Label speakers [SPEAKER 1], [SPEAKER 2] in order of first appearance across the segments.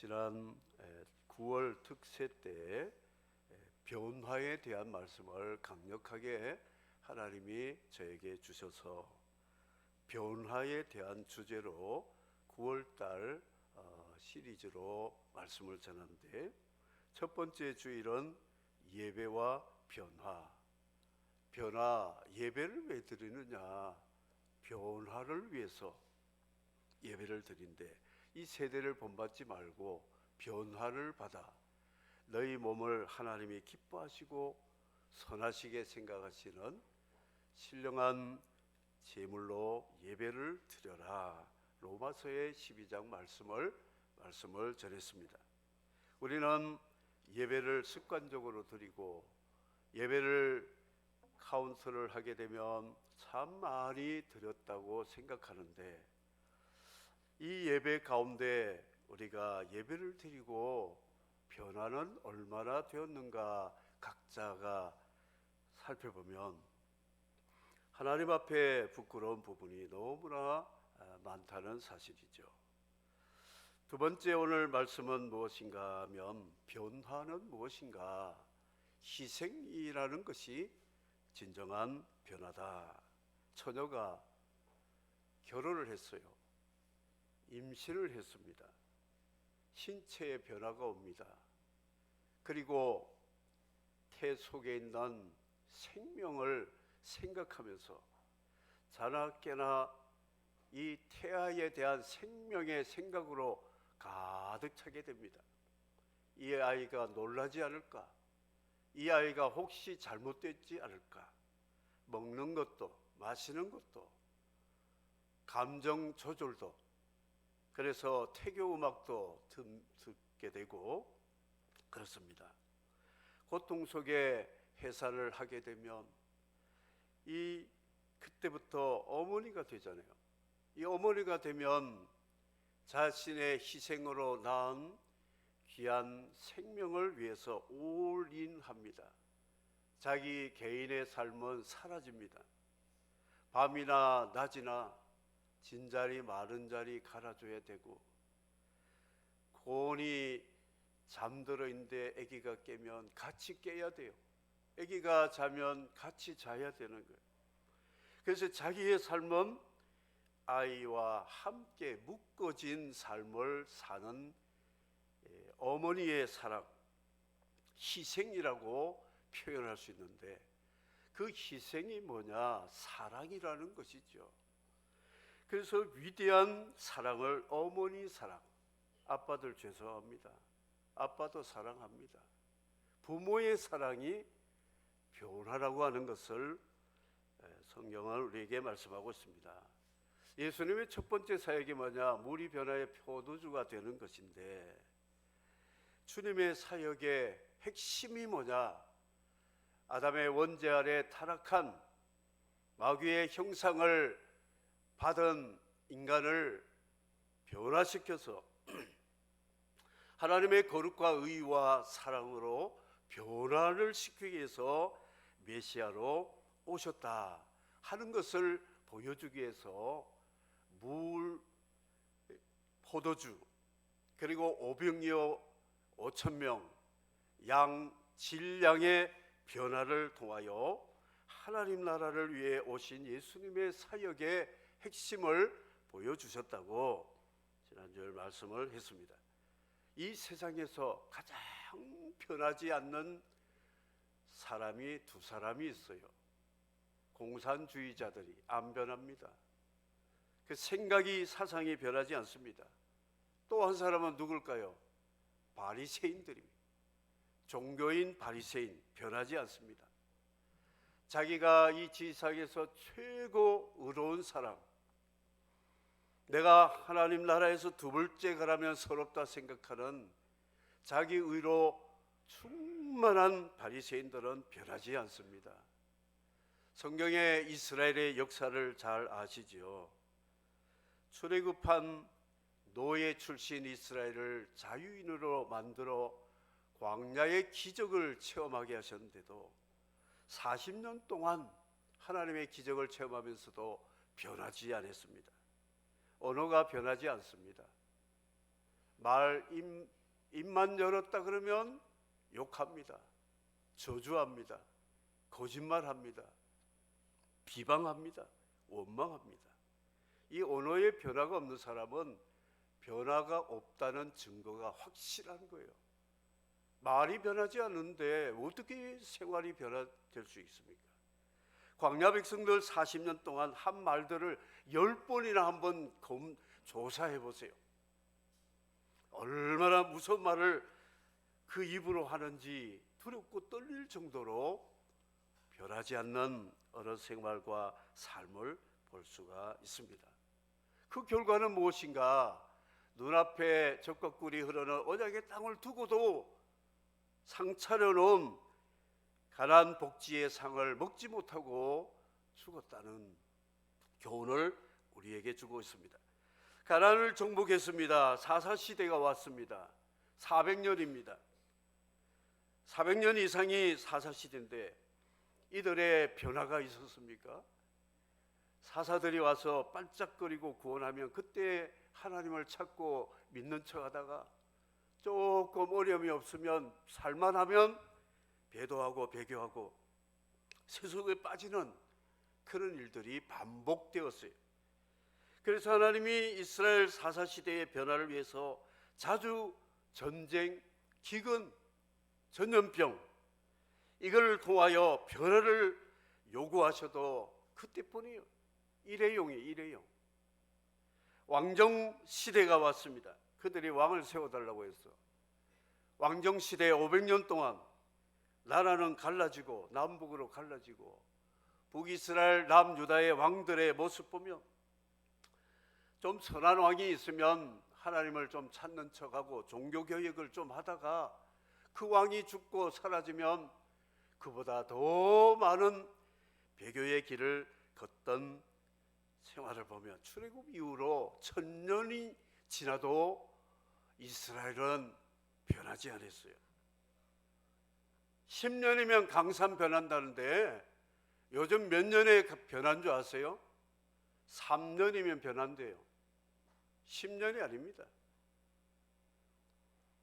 [SPEAKER 1] 지난 9월 특세 때 변화에 대한 말씀을 강력하게 하나님이 저에게 주셔서 변화에 대한 주제로 9월달 시리즈로 말씀을 전하는데, 첫 번째 주일은 예배와 변화. 예배를 왜 드리느냐? 변화를 위해서 예배를 드린대. 이 세대를 본받지 말고 변화를 받아 너희 몸을 하나님이 기뻐하시고 선하시게 생각하시는 신령한 제물로 예배를 드려라. 로마서의 12장 말씀을 전했습니다. 우리는 예배를 습관적으로 드리고 예배를 카운트를 하게 되면 참 많이 드렸다고 생각하는데, 이 예배 가운데 우리가 예배를 드리고 변화는 얼마나 되었는가 각자가 살펴보면 하나님 앞에 부끄러운 부분이 너무나 많다는 사실이죠. 두 번째 오늘 말씀은 무엇인가 하면, 변화는 무엇인가? 희생이라는 것이 진정한 변화다. 처녀가 결혼을 했어요. 임신을 했습니다. 신체의 변화가 옵니다. 그리고 태 속에 있는 생명을 생각하면서 자나깨나 이 태아에 대한 생명의 생각으로 가득 차게 됩니다. 이 아이가 놀라지 않을까? 이 아이가 혹시 잘못됐지 않을까? 먹는 것도 마시는 것도 감정 조절도, 그래서 태교 음악도 듣게 되고 그렇습니다. 고통 속에 해산을 하게 되면 그때부터 어머니가 되잖아요. 이 어머니가 되면 자신의 희생으로 낳은 귀한 생명을 위해서 올인합니다. 자기 개인의 삶은 사라집니다. 밤이나 낮이나 진자리 마른 자리 갈아줘야 되고, 고온이 잠들어 있는데 아기가 깨면 같이 깨야 돼요. 아기가 자면 같이 자야 되는 거예요. 그래서 자기의 삶은 아이와 함께 묶어진 삶을 사는 어머니의 사랑, 희생이라고 표현할 수 있는데, 그 희생이 뭐냐? 사랑이라는 것이죠. 그래서 위대한 사랑을, 어머니 사랑, 아빠들 죄송합니다. 아빠도 사랑합니다. 부모의 사랑이 변화라고 하는 것을 성경은 우리에게 말씀하고 있습니다. 예수님의 첫 번째 사역이 뭐냐? 물이 변화의 포도주가 되는 것인데, 주님의 사역의 핵심이 뭐냐? 아담의 원죄 아래 타락한 마귀의 형상을 받은 인간을 변화시켜서 하나님의 거룩과 의와 사랑으로 변화를 시키기 위해서 메시아로 오셨다 하는 것을 보여주기 위해서 물, 포도주, 그리고 오병이어 5,000명, 양, 질량의 변화를 통하여 하나님 나라를 위해 오신 예수님의 사역의 핵심을 보여주셨다고 지난주에 말씀을 했습니다. 이 세상에서 가장 변하지 않는 사람이 두 사람이 있어요. 공산주의자들이 안 변합니다. 그 생각이, 사상이 변하지 않습니다. 또 한 사람은 누굴까요? 바리새인들입니다. 종교인 바리새인, 변하지 않습니다. 자기가 이 지상에서 최고 의로운 사람, 내가 하나님 나라에서 두 번째가라면 서럽다 생각하는 자기 의로 충만한 바리새인들은 변하지 않습니다. 성경의 이스라엘의 역사를 잘 아시죠? 출애굽한 노예 출신 이스라엘을 자유인으로 만들어 광야의 기적을 체험하게 하셨는데도 40년 동안 하나님의 기적을 체험하면서도 변하지 않았습니다. 언어가 변하지 않습니다. 입만 열었다 그러면 욕합니다. 저주합니다. 거짓말합니다. 비방합니다. 원망합니다. 이 언어의 변화가 없는 사람은 변화가 없다는 증거가 확실한 거예요. 말이 변하지 않는데 어떻게 생활이 변화될 수 있습니까? 광야 백성들 40년 동안 한 말들을 10번이나 한번 조사해 보세요. 얼마나 무서운 말을 그 입으로 하는지 두렵고 떨릴 정도로 변하지 않는 언어 생활과 삶을 볼 수가 있습니다. 그 결과는 무엇인가? 눈앞에 적과 꿀이 흐르는 언약의 땅을 두고도 상 차려놓은 가나안 복지의 상을 먹지 못하고 죽었다는 교훈을 우리에게 주고 있습니다. 가나안을 정복했습니다. 사사시대가 왔습니다. 400년입니다. 400년 이상이 사사시대인데 이들의 변화가 있었습니까? 사사들이 와서 반짝거리고 구원하면 그때 하나님을 찾고 믿는 척하다가 조금 어려움이 없으면 살만하면 배도하고 배교하고 세속에 빠지는 그런 일들이 반복되었어요. 그래서 하나님이 이스라엘 사사시대의 변화를 위해서 자주 전쟁, 기근, 전염병 이걸 통하여 변화를 요구하셔도 그때뿐이에요. 일회용. 왕정 시대가 왔습니다. 그들이 왕을 세워달라고 했어. 왕정 시대 500년 동안 나라는 갈라지고 남북으로 갈라지고 북이스라엘 남유다의 왕들의 모습 보면 좀 선한 왕이 있으면 하나님을 좀 찾는 척하고 종교개혁을 좀 하다가 그 왕이 죽고 사라지면 그보다 더 많은 배교의 길을 걷던 생활을 보면 출애굽 이후로 1000년이 지나도 이스라엘은 변하지 않았어요. 10년이면 강산 변한다는데 요즘 몇 년에 변한 줄 아세요? 3년이면 변한대요. 10년이 아닙니다.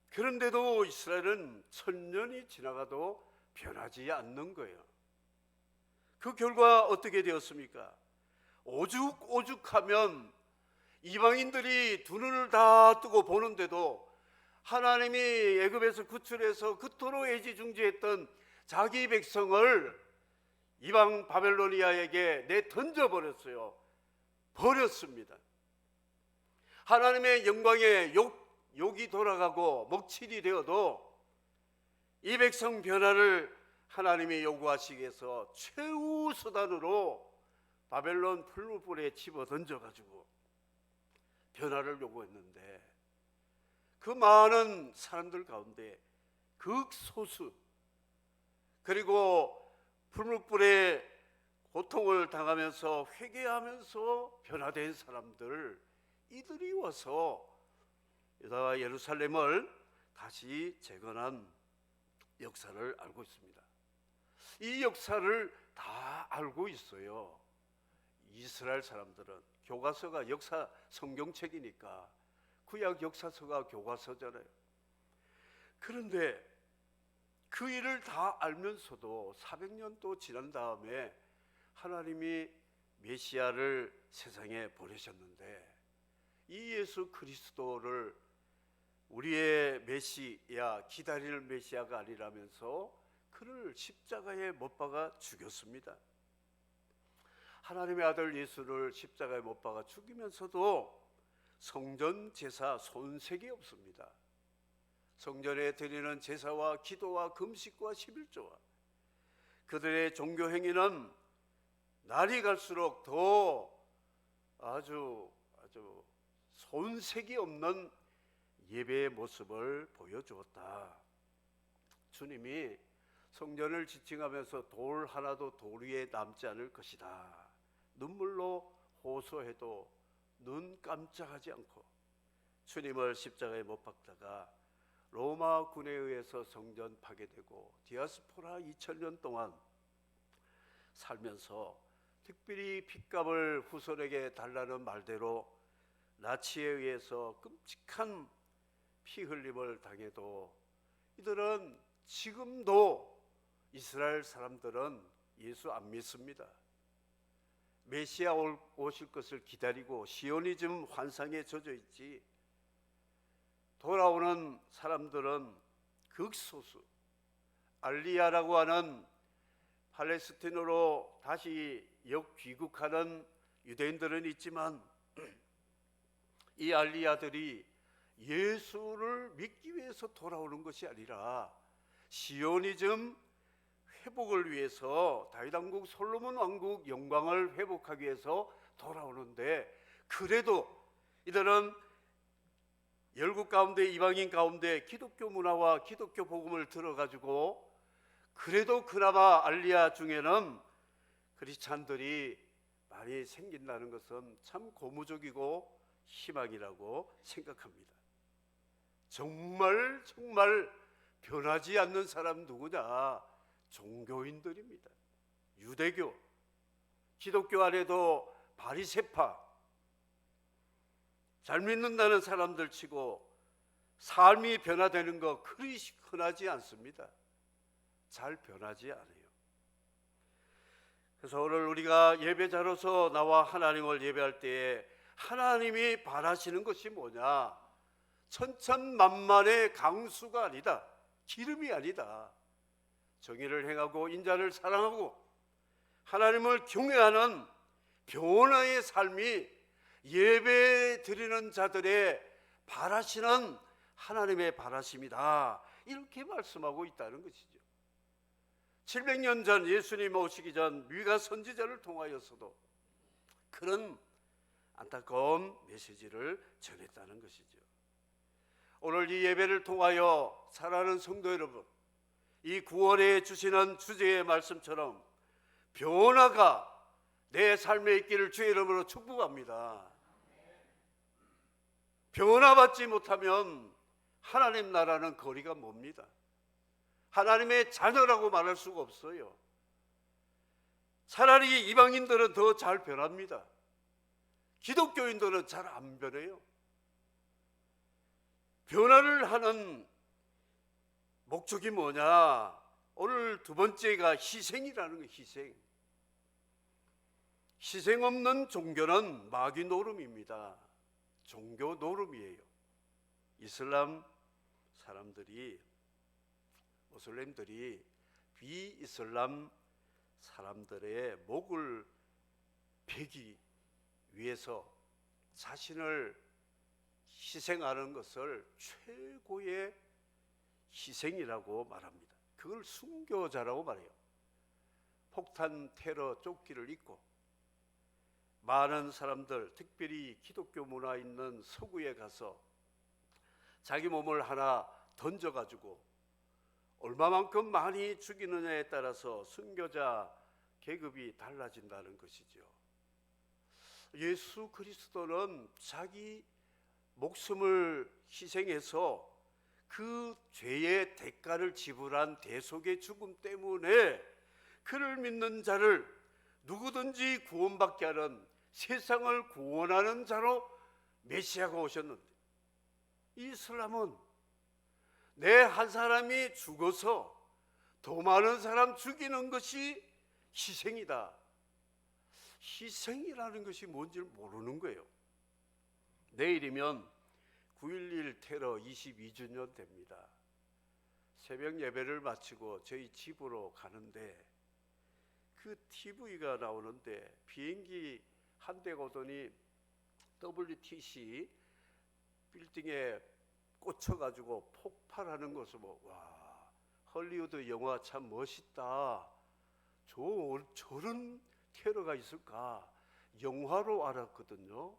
[SPEAKER 1] 그런데도 이스라엘은 1000년이 지나가도 변하지 않는 거예요. 그 결과 어떻게 되었습니까? 오죽하면 이방인들이 두 눈을 다 뜨고 보는데도 하나님이 애굽에서 구출해서 그토록 애지중지했던 자기 백성을 이방 바벨로니아에게 내던져버렸어요. 버렸습니다. 하나님의 영광에 욕이 돌아가고 먹칠이 되어도 이 백성 변화를 하나님이 요구하시기 위해서 최후 수단으로 바벨론 풀무불에 집어 던져가지고 변화를 요구했는데 그 많은 사람들 가운데 극소수 그리고 풀무불에 고통을 당하면서 회개하면서 변화된 사람들 이들이 와서 유다와 예루살렘을 다시 재건한 역사를 알고 있습니다. 이 역사를 다 알고 있어요. 이스라엘 사람들은 교과서가 역사 성경책이니까 구약 역사서가 교과서잖아요. 그런데 그 일을 다 알면서도 400년 또 지난 다음에 하나님이 메시아를 세상에 보내셨는데 이 예수 그리스도를 우리의 메시아, 기다릴 메시아가 아니라면서 그를 십자가에 못 박아 죽였습니다. 하나님의 아들 예수를 십자가에 못 박아 죽이면서도 성전 제사 손색이 없습니다. 성전에 드리는 제사와 기도와 금식과 11조와 그들의 종교 행위는 날이 갈수록 더 아주 손색이 없는 예배의 모습을 보여주었다. 주님이 성전을 지칭하면서 돌 하나도 돌 위에 남지 않을 것이다. 눈물로 호소해도 눈 깜짝하지 않고 주님을 십자가에 못 박다가 로마 군에 의해서 성전 파괴되고 디아스포라 2000년 동안 살면서 특별히 핏값을 후손에게 달라는 말대로 나치에 의해서 끔찍한 피 흘림을 당해도 이들은 지금도 이스라엘 사람들은 예수 안 믿습니다. 메시아 오실 것을 기다리고 시오니즘 환상에 젖어 있지, 돌아오는 사람들은 극소수, 알리야라고 하는 팔레스틴으로 다시 역귀국하는 유대인들은 있지만 이 알리야들이 예수를 믿기 위해서 돌아오는 것이 아니라 시오니즘 회복을 위해서, 다윗 왕국, 솔로몬 왕국 영광을 회복하기 위해서 돌아오는데, 그래도 이들은 열국 가운데, 이방인 가운데 기독교 문화와 기독교 복음을 들어가지고 그래도 그나마 알리야 중에는 크리스찬들이 많이 생긴다는 것은 참 고무적이고 희망이라고 생각합니다. 정말 변하지 않는 사람 누구냐? 종교인들입니다. 유대교, 기독교 안에도 바리새파, 잘 믿는다는 사람들 치고 삶이 변화되는 거 그리 흔하지 않습니다. 잘 변하지 않아요. 그래서 오늘 우리가 예배자로서 나와 하나님을 예배할 때에 하나님이 바라시는 것이 뭐냐? 천천만만의 강수가 아니다, 기름이 아니다, 정의를 행하고 인자를 사랑하고 하나님을 경외하는 변화의 삶이 예배 드리는 자들의 바라시는 하나님의 바라심이다, 이렇게 말씀하고 있다는 것이죠. 700년 전, 예수님 오시기 전 미가 선지자를 통하여서도 그런 안타까운 메시지를 전했다는 것이죠. 오늘 이 예배를 통하여 사랑하는 성도 여러분, 이 9월에 주시는 주제의 말씀처럼 변화가 내 삶에 있기를 주의 이름으로 축복합니다. 변화받지 못하면 하나님 나라는 거리가 멉니다. 하나님의 자녀라고 말할 수가 없어요. 차라리 이방인들은 더 잘 변합니다. 기독교인들은 잘 안 변해요. 변화를 하는 목적이 뭐냐? 오늘 두 번째가 희생이라는 거예요. 희생 없는 종교는 마귀 노름입니다. 종교 노름이에요. 이슬람 사람들이, 모슬렘들이 비이슬람 사람들의 목을 베기 위해서 자신을 희생하는 것을 최고의 희생이라고 말합니다. 그걸 순교자라고 말해요. 폭탄 테러 조끼를 입고 많은 사람들, 특별히 기독교 문화 있는 서구에 가서 자기 몸을 하나 던져가지고 얼마만큼 많이 죽이느냐에 따라서 순교자 계급이 달라진다는 것이죠. 예수 그리스도는 자기 목숨을 희생해서 그 죄의 대가를 지불한 대속의 죽음 때문에 그를 믿는 자를 누구든지 구원받게 하는, 세상을 구원하는 자로 메시아가 오셨는데, 이슬람은 내 한 사람이 죽어서 더 많은 사람 죽이는 것이 희생이다. 희생이라는 것이 뭔지 모르는 거예요. 내일이면 9.11 테러 22주년 됩니다. 새벽 예배를 마치고 저희 집으로 가는데 그 TV가 나오는데 비행기 한 대가 오더니 WTC 빌딩에 꽂혀가지고 폭발하는 것을 보고, 와, 헐리우드 영화 참 멋있다, 저런 테러가 있을까 영화로 알았거든요.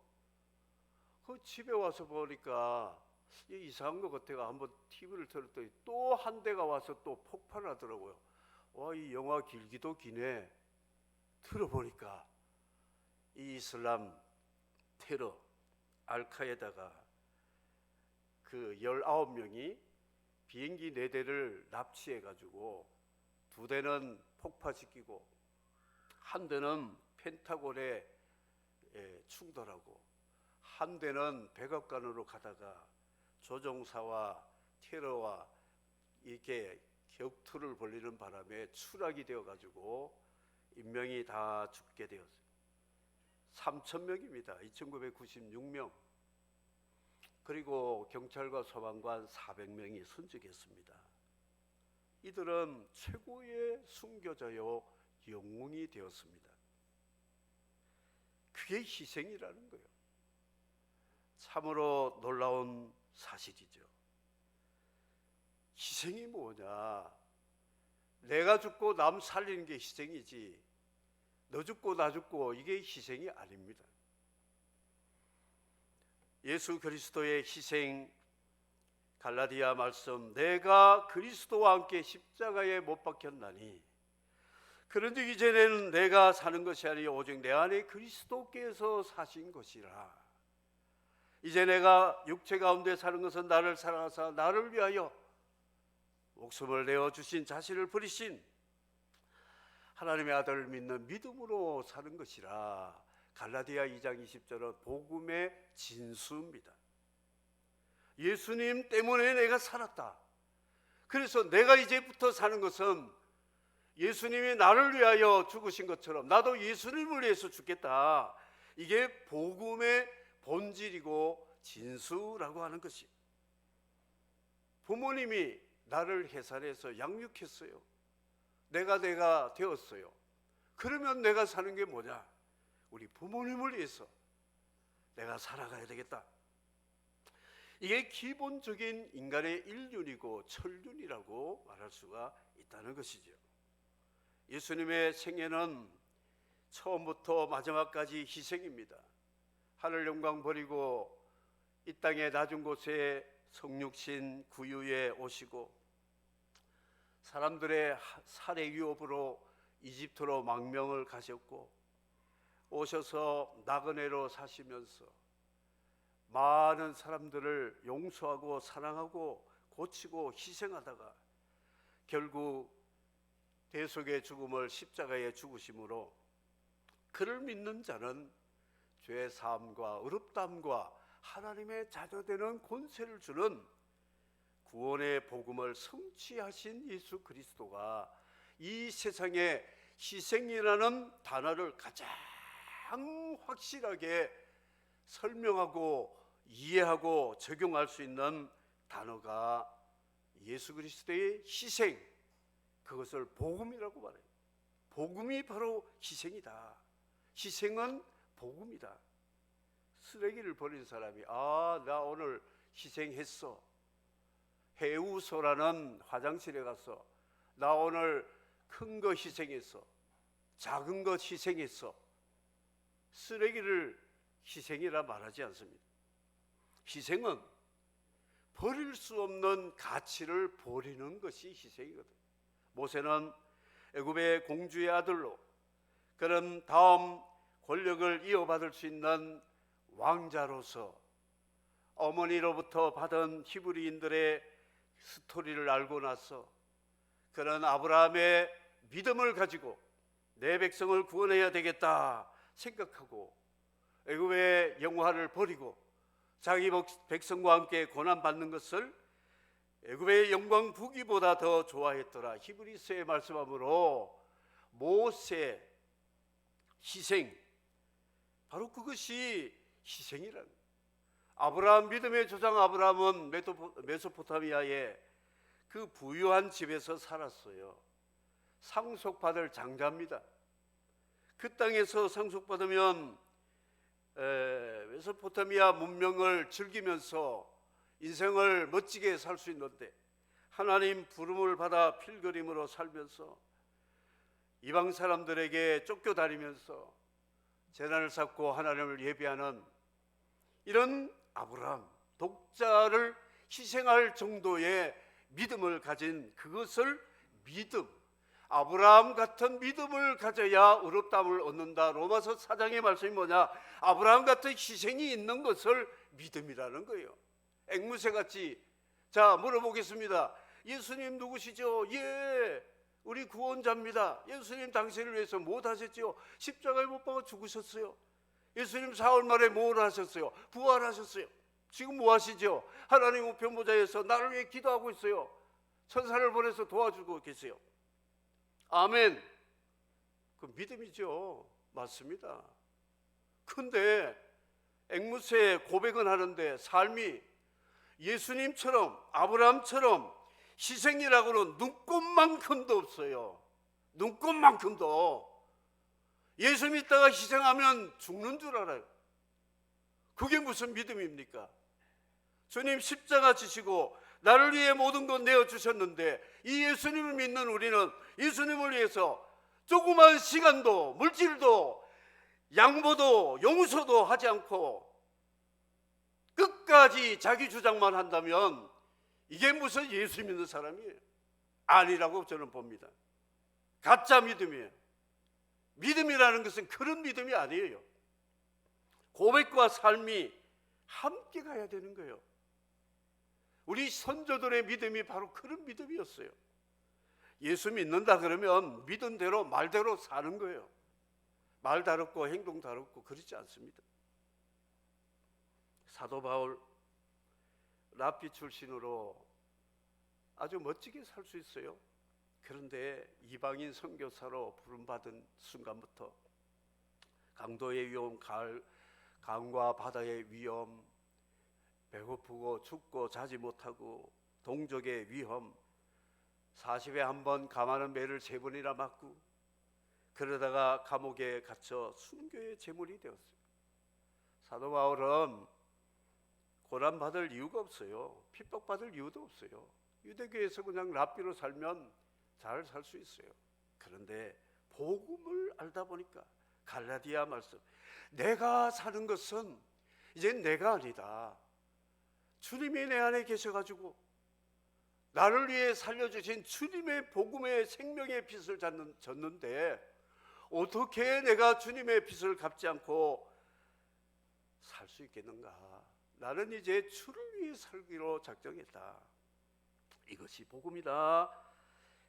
[SPEAKER 1] 그 집에 와서 보니까 이상한 것 같아가 한번 TV를 틀었더니 또 한 대가 와서 또 폭발하더라고요. 와, 이 영화 길기도 기네. 들어보니까 이 이슬람 테러 알카에다가 그 19명이 비행기 4대를 납치해가지고 2대는 폭파시키고 한 대는 펜타곤에 충돌하고 한 대는 백악관으로 가다가 조종사와 테러와 이렇게 격투를 벌이는 바람에 추락이 되어 가지고 인명이 다 죽게 되었어요. 3,000명입니다. 2,996명. 그리고 경찰과 소방관 400명이 순직했습니다. 이들은 최고의 순교자요 영웅이 되었습니다. 그게 희생이라는 거예요. 참으로 놀라운 사실이죠. 희생이 뭐냐? 내가 죽고 남 살리는 게 희생이지, 너 죽고 나 죽고 이게 희생이 아닙니다. 예수 그리스도의 희생, 갈라디아 말씀, 내가 그리스도와 함께 십자가에 못 박혔나니 그런즉 이제는 내가 사는 것이 아니 오직 내 안에 그리스도께서 사신 것이라. 이제 내가 육체 가운데 사는 것은 나를 사랑하사 나를 위하여 목숨을 내어주신 자신을 버리신 하나님의 아들을 믿는 믿음으로 사는 것이라. 갈라디아 2장 20절은 복음의 진수입니다. 예수님 때문에 내가 살았다. 그래서 내가 이제부터 사는 것은 예수님이 나를 위하여 죽으신 것처럼 나도 예수님을 위해서 죽겠다. 이게 복음의 본질이고 진수라고 하는 것이. 부모님이 나를 해산해서 양육했어요. 내가 되었어요. 그러면 내가 사는 게 뭐냐? 우리 부모님을 위해서 내가 살아가야 되겠다. 이게 기본적인 인간의 일륜이고 천륜이라고 말할 수가 있다는 것이죠. 예수님의 생애는 처음부터 마지막까지 희생입니다. 하늘 영광 버리고 이 땅의 낮은 곳에 성육신 구유에 오시고 사람들의 살해 위협으로 이집트로 망명을 가셨고 오셔서 나그네로 사시면서 많은 사람들을 용서하고 사랑하고 고치고 희생하다가 결국 대속의 죽음을 십자가에 죽으심으로 그를 믿는 자는 죄 사함과 의롭다함과 하나님의 자녀되는 권세를 주는 구원의 복음을 성취하신 예수 그리스도가 이 세상에 희생이라는 단어를 가장 확실하게 설명하고 이해하고 적용할 수 있는 단어가 예수 그리스도의 희생, 그것을 복음이라고 말해요. 복음이 바로 희생이다. 희생은 복음이다. 쓰레기를 버린 사람이 나 오늘 희생했어. 해우소라는 화장실에 가서 나 오늘 큰 거 희생했어. 작은 것 희생했어. 쓰레기를 희생이라 말하지 않습니다. 희생은 버릴 수 없는 가치를 버리는 것이 희생이거든. 모세는 애굽의 공주의 아들로 그런 다음 권력을 이어받을 수 있는 왕자로서 어머니로부터 받은 히브리인들의 스토리를 알고 나서 그런 아브라함의 믿음을 가지고 내 백성을 구원해야 되겠다 생각하고 애굽의 영화를 버리고 자기 백성과 함께 고난받는 것을 애굽의 영광 부귀보다 더 좋아했더라. 히브리서의 말씀함으로 모세 희생, 바로 그것이 희생이라는 거예요. 아브라함 믿음의 조상 아브라함은 메소포타미아의 그 부유한 집에서 살았어요. 상속받을 장자입니다. 그 땅에서 상속받으면 메소포타미아 문명을 즐기면서 인생을 멋지게 살 수 있는데 하나님 부름을 받아 필그림으로 살면서 이방 사람들에게 쫓겨다니면서 재난을 쌓고 하나님을 예배하는 이런 아브라함, 독자를 희생할 정도의 믿음을 가진 그것을 믿음, 아브라함 같은 믿음을 가져야 의롭다함을 얻는다. 로마서 4장의 말씀이 뭐냐? 아브라함 같은 희생이 있는 것을 믿음이라는 거예요. 앵무새같이. 자, 물어보겠습니다. 예수님 누구시죠? 예, 우리 구원자입니다. 예수님 당신을 위해서 못 하셨죠? 십자가에 못 박아 죽으셨어요. 예수님 사흘 만에 뭘 하셨어요? 부활하셨어요. 지금 뭐 하시죠? 하나님 우편 보좌에서 나를 위해 기도하고 있어요. 천사를 보내서 도와주고 계세요. 아멘. 그 믿음이죠. 맞습니다. 근데 앵무새 고백은 하는데 삶이 예수님처럼 아브라함처럼 희생이라고는 눈꼽만큼도 없어요. 눈꼽만큼도. 예수 믿다가 희생하면 죽는 줄 알아요. 그게 무슨 믿음입니까? 주님 십자가 지시고 나를 위해 모든 것 내어주셨는데 이 예수님을 믿는 우리는 예수님을 위해서 조그만 시간도 물질도 양보도 용서도 하지 않고 끝까지 자기 주장만 한다면 이게 무슨 예수 믿는 사람이에요? 아니라고 저는 봅니다. 가짜 믿음이에요. 믿음이라는 것은 그런 믿음이 아니에요. 고백과 삶이 함께 가야 되는 거예요. 우리 선조들의 믿음이 바로 그런 믿음이었어요. 예수 믿는다 그러면 믿은 대로 말대로 사는 거예요. 말 다르고 행동 다르고 그렇지 않습니다. 사도 바울 랍비 출신으로 아주 멋지게 살 수 있어요. 그런데 이방인 선교사로 부름받은 순간부터 강도의 위험, 강과 바다의 위험, 배고프고 춥고 자지 못하고 동족의 위험, 40에 한 번 감하는 매를 3번이나 맞고 그러다가 감옥에 갇혀 순교의 제물이 되었어요. 사도 바울은 고난받을 이유가 없어요. 핍박받을 이유도 없어요. 유대교에서 그냥 랍비로 살면 잘 살 수 있어요. 그런데 복음을 알다 보니까 갈라디아 말씀, 내가 사는 것은 이제 내가 아니다. 주님이 내 안에 계셔가지고 나를 위해 살려주신 주님의 복음의 생명의 빚을 졌는데 어떻게 내가 주님의 빚을 갚지 않고 살 수 있겠는가? 나는 이제 주를 위해 살기로 작정했다. 이것이 복음이다.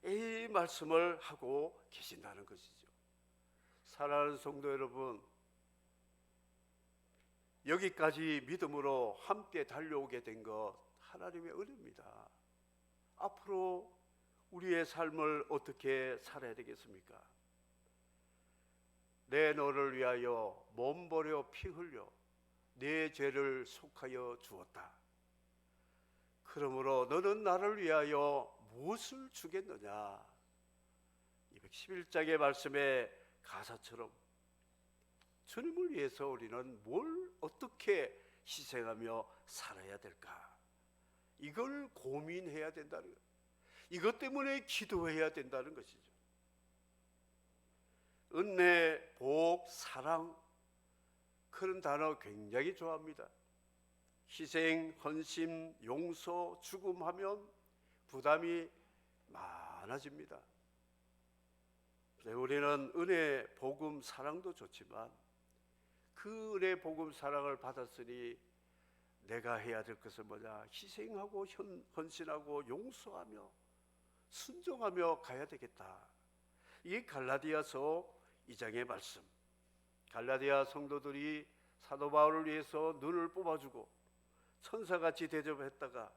[SPEAKER 1] 이 말씀을 하고 계신다는 것이죠. 사랑하는 성도 여러분, 여기까지 믿음으로 함께 달려오게 된 것 하나님의 은혜입니다. 앞으로 우리의 삶을 어떻게 살아야 되겠습니까? 내 너를 위하여 몸 버려 피 흘려 내 죄를 속하여 주었다. 그러므로 너는 나를 위하여 무엇을 주겠느냐? 211장의 말씀의 가사처럼 주님을 위해서 우리는 뭘 어떻게 희생하며 살아야 될까? 이걸 고민해야 된다는 것. 이것 때문에 기도해야 된다는 것이죠. 은혜, 복, 사랑, 그런 단어 굉장히 좋아합니다. 희생, 헌신, 용서, 죽음하면 부담이 많아집니다. 우리는 은혜, 복음, 사랑도 좋지만 그 은혜, 복음, 사랑을 받았으니 내가 해야 될 것은 뭐냐? 희생하고 헌신하고 용서하며 순종하며 가야 되겠다. 이게 갈라디아서 2장의 말씀. 갈라디아 성도들이 사도 바울을 위해서 눈을 뽑아주고 천사같이 대접했다가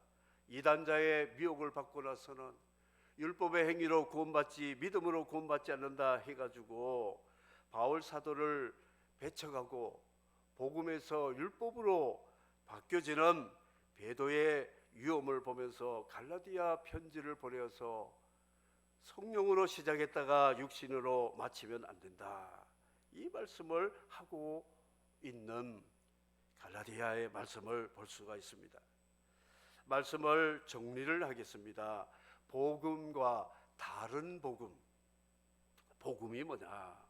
[SPEAKER 1] 이단자의 미혹을 받고 나서는 율법의 행위로 구원받지 믿음으로 구원받지 않는다 해가지고 바울 사도를 배척하고 복음에서 율법으로 바뀌어지는 배도의 위험을 보면서 갈라디아 편지를 보내어서 성령으로 시작했다가 육신으로 마치면 안 된다. 이 말씀을 하고 있는 갈라디아의 말씀을 볼 수가 있습니다. 말씀을 정리를 하겠습니다. 복음과 다른 복음. 복음이 뭐냐?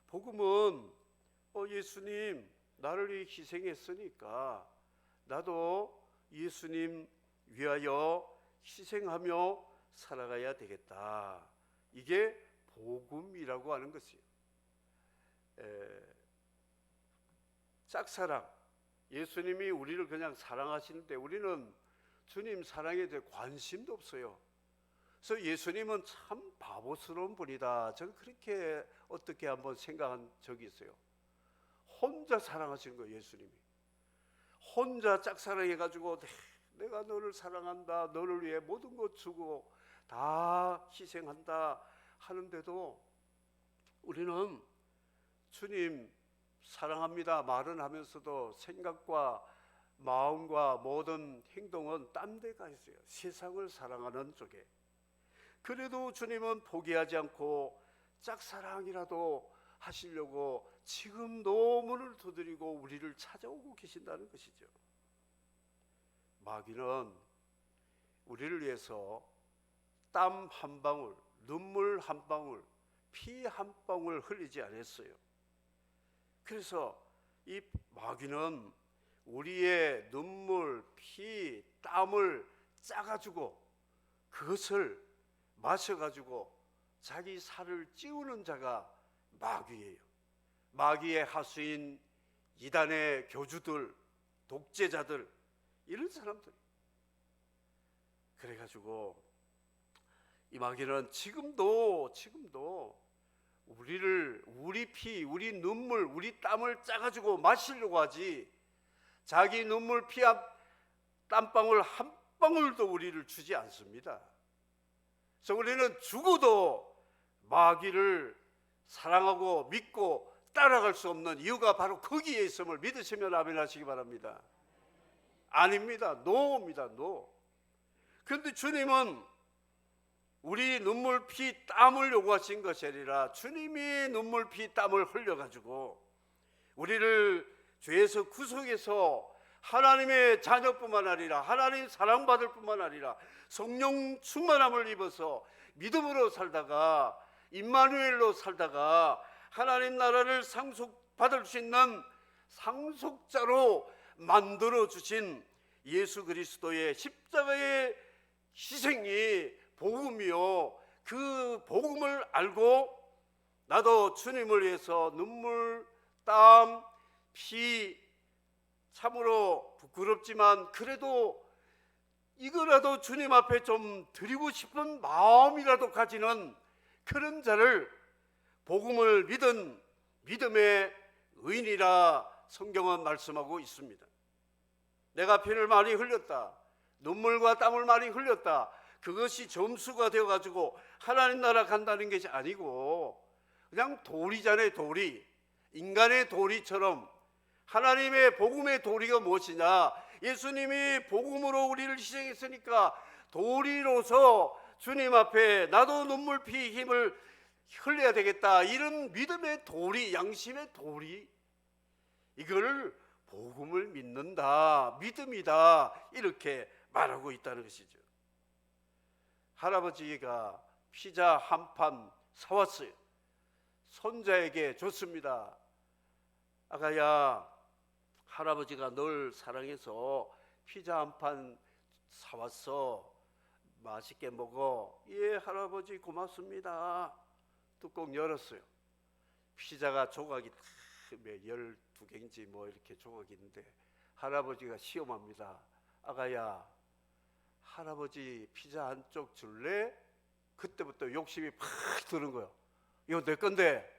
[SPEAKER 1] 복음은 예수님 나를 위해 희생했으니까 나도 예수님 위하여 희생하며 살아가야 되겠다. 이게 복음이라고 하는 것이에요. 짝사랑. 예수님이 우리를 그냥 사랑하시는데 우리는 주님 사랑에 대해 관심도 없어요. 그래서 예수님은 참 바보스러운 분이다. 저는 그렇게 어떻게 한번 생각한 적이 있어요. 혼자 사랑하시는 거예요. 예수님이 혼자 짝사랑해가지고 내가 너를 사랑한다, 너를 위해 모든 것 주고 다 희생한다 하는데도 우리는 주님 사랑합니다 말은 하면서도 생각과 마음과 모든 행동은 딴 데 가 있어요. 세상을 사랑하는 쪽에. 그래도 주님은 포기하지 않고 짝사랑이라도 하시려고 지금도 문을 두드리고 우리를 찾아오고 계신다는 것이죠. 마귀는 우리를 위해서 땀 한 방울, 눈물 한 방울, 피 한 방울 흘리지 않았어요. 그래서 이 마귀는 우리의 눈물, 피, 땀을 짜가지고 그것을 마셔가지고 자기 살을 찌우는 자가 마귀예요. 마귀의 하수인 이단의 교주들, 독재자들, 이런 사람들. 그래가지고 이 마귀는 지금도 우리 피, 우리 눈물, 우리 땀을 짜가지고 마시려고 하지, 자기 눈물, 피, 땀방울 한 방울도 우리를 주지 않습니다. 그래서 우리는 죽어도 마귀를 사랑하고 믿고 따라갈 수 없는 이유가 바로 거기에 있음을 믿으시면 아멘 하시기 바랍니다. 아닙니다. 노입니다. 노. 그런데 주님은 우리 눈물, 피, 땀을 요구하신 것이 아니라 주님이 눈물, 피, 땀을 흘려가지고 우리를 죄에서 구속해서 하나님의 자녀뿐만 아니라 하나님 사랑받을 뿐만 아니라 성령 충만함을 입어서 믿음으로 살다가 임마누엘로 살다가 하나님 나라를 상속받을 수 있는 상속자로 만들어주신 예수 그리스도의 십자가의 희생이 복음이요, 그 복음을 알고 나도 주님을 위해서 눈물, 땀, 피, 참으로 부끄럽지만 그래도 이거라도 주님 앞에 좀 드리고 싶은 마음이라도 가지는 그런 자를 복음을 믿은 믿음의 의인이라 성경은 말씀하고 있습니다. 내가 피를 많이 흘렸다, 눈물과 땀을 많이 흘렸다, 그것이 점수가 되어가지고 하나님 나라 간다는 것이 아니고 그냥 도리잖아요. 도리, 인간의 도리처럼 하나님의 복음의 도리가 무엇이냐, 예수님이 복음으로 우리를 희생했으니까 도리로서 주님 앞에 나도 눈물 피 힘을 흘려야 되겠다, 이런 믿음의 도리, 양심의 도리, 이걸 복음을 믿는다, 믿음이다, 이렇게 말하고 있다는 것이죠. 할아버지가 피자 한 판 사왔어요. 손자에게 줬습니다. 아가야, 할아버지가 널 사랑해서 피자 한 판 사왔어, 맛있게 먹어. 예, 할아버지 고맙습니다. 뚜껑 열었어요. 피자가 조각이 12개인지 뭐 이렇게 조각이 있는데 할아버지가 시험합니다. 아가야, 할아버지 피자 한쪽 줄래? 그때부터 욕심이 팍 드는 거예요. 이거 내 건데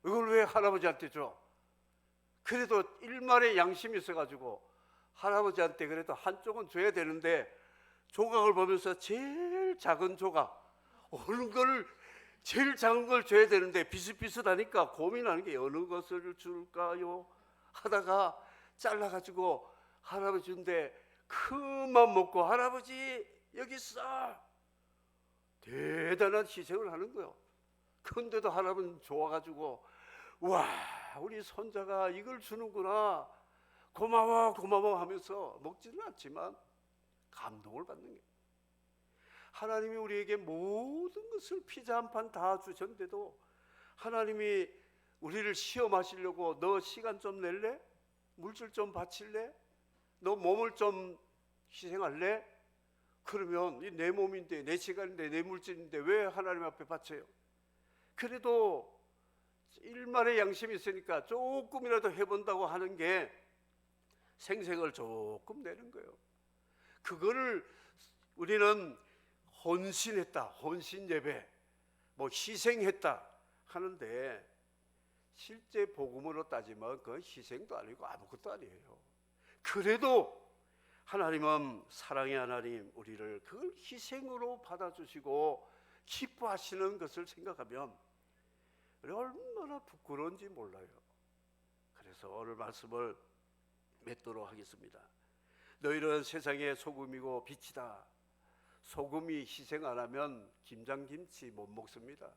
[SPEAKER 1] 이걸 왜 할아버지한테 줘? 그래도 일말의 양심이 있어가지고 할아버지한테 그래도 한쪽은 줘야 되는데 조각을 보면서 제일 작은 조각, 어느 걸 제일 작은 걸 줘야 되는데 비슷비슷하니까 고민하는 게 어느 것을 줄까요 하다가 잘라가지고 할아버지 준데 그만 먹고 할아버지 여기 있어, 대단한 희생을 하는 거예요. 그런데도 할아버지는 좋아가지고 와, 우리 손자가 이걸 주는구나, 고마워 고마워 하면서 먹지는 않지만 감동을 받는 거예요. 하나님이 우리에게 모든 것을 피자 한 판 다 주셨는데도 하나님이 우리를 시험하시려고 너 시간 좀 낼래? 물질 좀 바칠래? 너 몸을 좀 희생할래? 그러면 이 내 몸인데 내 시간인데 내 물질인데 왜 하나님 앞에 바쳐요? 그래도 일말의 양심이 있으니까 조금이라도 해본다고 하는 게 생색을 조금 내는 거예요. 그거를 우리는 헌신했다, 헌신 예배, 뭐 희생했다 하는데 실제 복음으로 따지면 그건 희생도 아니고 아무것도 아니에요. 그래도 하나님은 사랑의 하나님, 우리를 그걸 희생으로 받아주시고 기뻐하시는 것을 생각하면 얼마나 부끄러운지 몰라요. 그래서 오늘 말씀을 맺도록 하겠습니다. 너희는 세상의 소금이고 빛이다. 소금이 희생 안 하면 김장김치 못 먹습니다.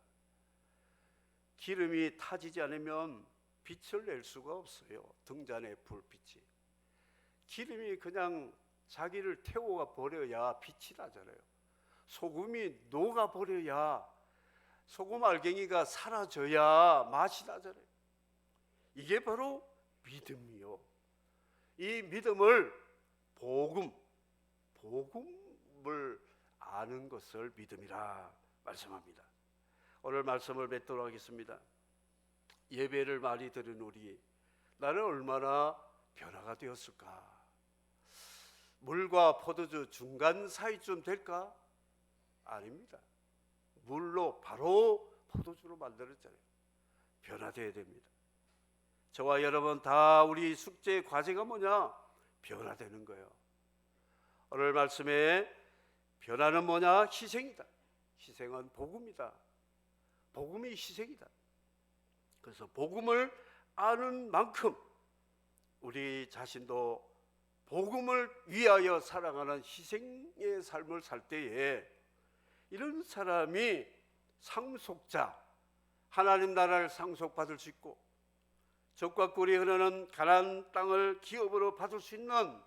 [SPEAKER 1] 기름이 타지지 않으면 빛을 낼 수가 없어요. 등잔의 불빛이. 기름이 그냥 자기를 태워가 버려야 빛이 나잖아요. 소금이 녹아 버려야, 소금 알갱이가 사라져야 맛이 나잖아요. 이게 바로 믿음이요. 이 믿음을 복음을 아는 것을 믿음이라 말씀합니다. 오늘 말씀을 맺도록 하겠습니다. 예배를 많이 들은 우리, 나는 얼마나 변화가 되었을까? 물과 포도주 중간 사이쯤 될까? 아닙니다. 물로 바로 포도주로 만들었잖아요. 변화되어야 됩니다. 저와 여러분 다 우리 숙제 과제가 뭐냐? 변화되는 거예요. 오늘 말씀에 변화는 뭐냐? 희생이다. 희생은 복음이다. 복음이 희생이다. 그래서 복음을 아는 만큼 우리 자신도 복음을 위하여 살아가는 희생의 삶을 살 때에 이런 사람이 상속자, 하나님 나라를 상속받을 수 있고 젖과 꿀이 흐르는 가나안 땅을 기업으로 받을 수 있는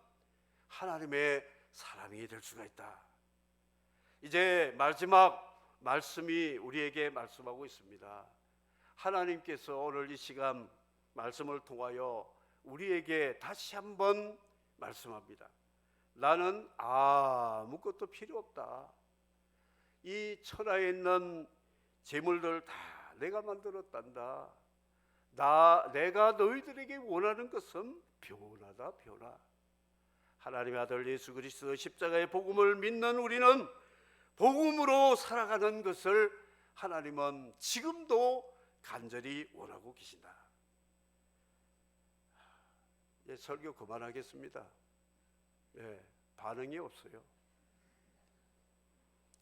[SPEAKER 1] 하나님의 사람이 될 수가 있다. 이제 마지막 말씀이 우리에게 말씀하고 있습니다. 하나님께서 오늘 이 시간 말씀을 통하여 우리에게 다시 한번 말씀합니다. 나는 아무것도 필요 없다. 이 천하에 있는 재물들 다 내가 만들었단다. 내가 너희들에게 원하는 것은 변화다, 변화. 하나님의 아들 예수 그리스도 십자가의 복음을 믿는 우리는 복음으로 살아가는 것을 하나님은 지금도 간절히 원하고 계신다. 예, 설교 그만하겠습니다. 예, 반응이 없어요.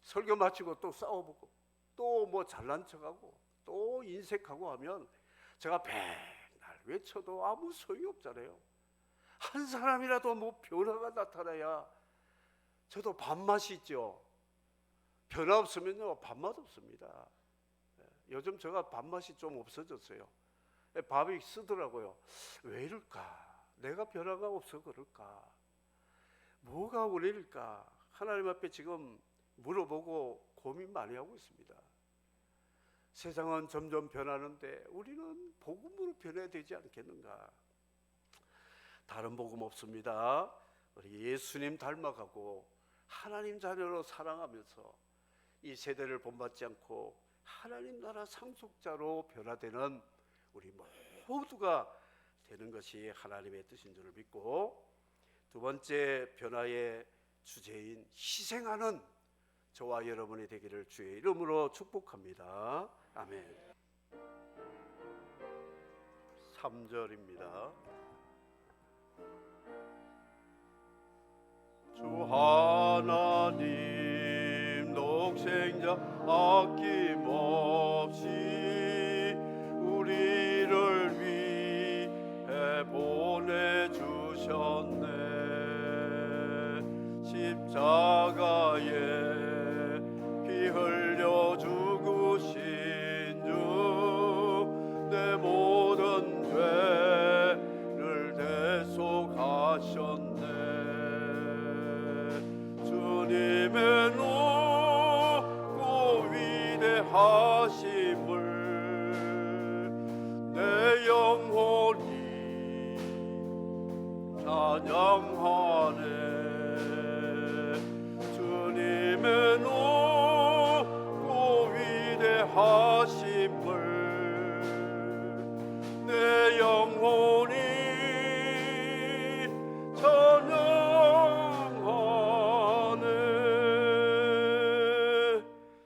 [SPEAKER 1] 설교 마치고 또 싸워보고 또 뭐 잘난 척하고 또 인색하고 하면 제가 맨날 외쳐도 아무 소용이 없잖아요. 한 사람이라도 뭐 변화가 나타나야 저도 밥맛이 있죠. 변화 없으면요 밥맛 없습니다. 요즘 제가 밥맛이 좀 없어졌어요. 밥이 쓰더라고요. 왜 이럴까? 내가 변화가 없어 그럴까? 뭐가 원인일까? 하나님 앞에 지금 물어보고 고민 많이 하고 있습니다. 세상은 점점 변하는데 우리는 복음으로 변해야 되지 않겠는가? 다른 복음 없습니다. 우리 예수님 닮아가고 하나님 자녀로 사랑하면서 이 세대를 본받지 않고 하나님 나라 상속자로 변화되는 우리 모두가 되는 것이 하나님의 뜻인 줄을 믿고, 두 번째 변화의 주제인 희생하는 저와 여러분이 되기를 주의 이름으로 축복합니다. 아멘. 3절입니다. 주 하나님 독생자 아낌없이